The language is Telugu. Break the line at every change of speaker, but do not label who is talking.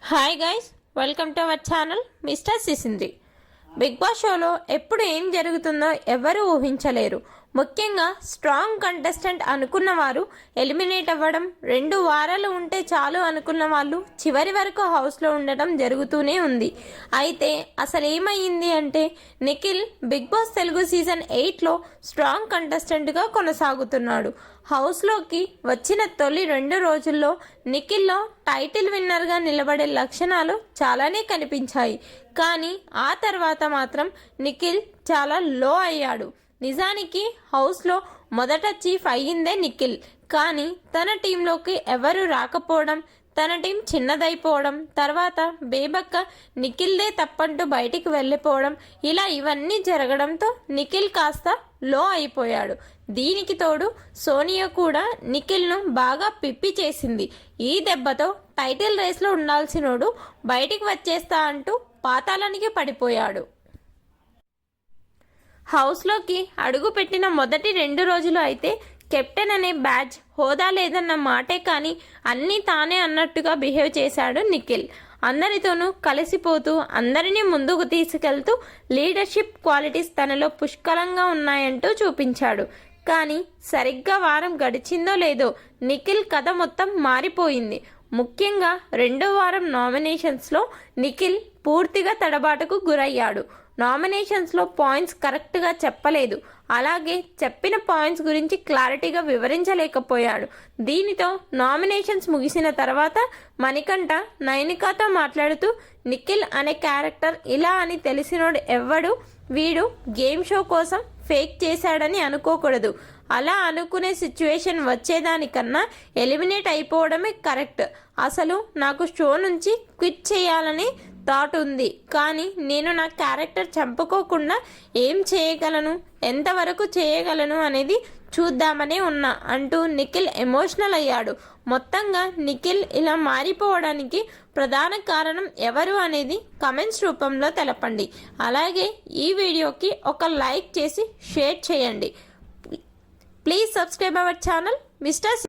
Hi guys, welcome to our channel mister Sisindri. Big boss షోలో ఎప్పుడు ఏం జరుగుతుందో ఎవరు ఊహించలేరు. ముఖ్యంగా స్ట్రాంగ్ కంటెస్టెంట్ అనుకున్న వారు ఎలిమినేట్ అవ్వడం, 2 వారాలు ఉంటే చాలు అనుకున్న వాళ్ళు చివరి వరకు హౌస్లో ఉండడం జరుగుతూనే ఉంది. అయితే అసలు ఏమైంది అంటే, Nikhil big boss Telugu season 8లో స్ట్రాంగ్ కంటెస్టెంట్గా కొనసాగుతున్నాడు. హౌస్లోకి వచ్చిన తొలి 2 రోజుల్లో నిఖిల్లో టైటిల్ విన్నర్గా నిలబడే లక్షణాలు చాలానే కనిపించాయి. కానీ ఆ తర్వాత మాత్రం నిఖిల్ చాలా లో అయ్యాడు. నిజానికి హౌస్లో మొదట చీఫ్ అయ్యిందే నిఖిల్. కానీ తన టీంలోకి ఎవరు రాకపోవడం, తన టీం చిన్నదైపోవడం, తర్వాత బేబక్క నిఖిల్దే తప్పంటూ బయటికి వెళ్ళిపోవడం, ఇలా ఇవన్నీ జరగడంతో నిఖిల్ కాస్త లో అయిపోయాడు. దీనికి తోడు సోనియా కూడా నిఖిల్ను బాగా పిప్పి చేసింది. ఈ దెబ్బతో టైటిల్ రేస్లో ఉండాల్సినోడు బయటికి వచ్చేస్తా అంటూ పాతాళానికి పడిపోయాడు. హౌస్లోకి అడుగు పెట్టిన మొదటి 2 రోజులు అయితే కెప్టెన్ అనే బ్యాడ్జ్ హోదా లేదన్న మాటే కానీ అన్నీ తానే అన్నట్టుగా బిహేవ్ చేశాడు నిఖిల్. అందరితోనూ కలిసిపోతూ అందరినీ ముందుకు తీసుకెళ్తూ లీడర్షిప్ క్వాలిటీస్ తనలో పుష్కలంగా ఉన్నాయంటూ చూపించాడు. కానీ సరిగ్గా వారం గడిచిందో లేదో నిఖిల్ కథ మొత్తం మారిపోయింది. ముఖ్యంగా 2వ వారం నామినేషన్స్లో నిఖిల్ పూర్తిగా తడబాటుకు గురయ్యాడు. నామినేషన్స్లో పాయింట్స్ కరెక్ట్గా చెప్పలేదు, అలాగే చెప్పిన పాయింట్స్ గురించి క్లారిటీగా వివరించలేకపోయాడు. దీనితో నామినేషన్స్ ముగిసిన తర్వాత మణికంఠ నైనికాతో మాట్లాడుతూ, నిఖిల్ అనే క్యారెక్టర్ ఇలా అని తెలిసినోడు ఎవ్వడు, వీడు గేమ్ షో కోసం ఫేక్ చేశాడని అనుకోకూడదు. అలా అనుకునే సిచ్యువేషన్ వచ్చేదానికన్నా ఎలిమినేట్ అయిపోవడమే కరెక్ట్. అసలు నాకు షో నుంచి క్విట్ చేయాలని థాట్ ఉంది, కానీ నేను నా క్యారెక్టర్ చంపుకోకుండా ఏం చేయగలను, ఎంతవరకు చేయగలను అనేది చూద్దామనే ఉన్నా అంటూ నిఖిల్ ఎమోషనల్ అయ్యాడు. మొత్తంగా నిఖిల్ ఇలా మారిపోవడానికి ప్రధాన కారణం ఎవరు అనేది కమెంట్స్ రూపంలో తెలపండి. అలాగే ఈ వీడియోకి ఒక లైక్ చేసి షేర్ చేయండి. Please subscribe our channel mister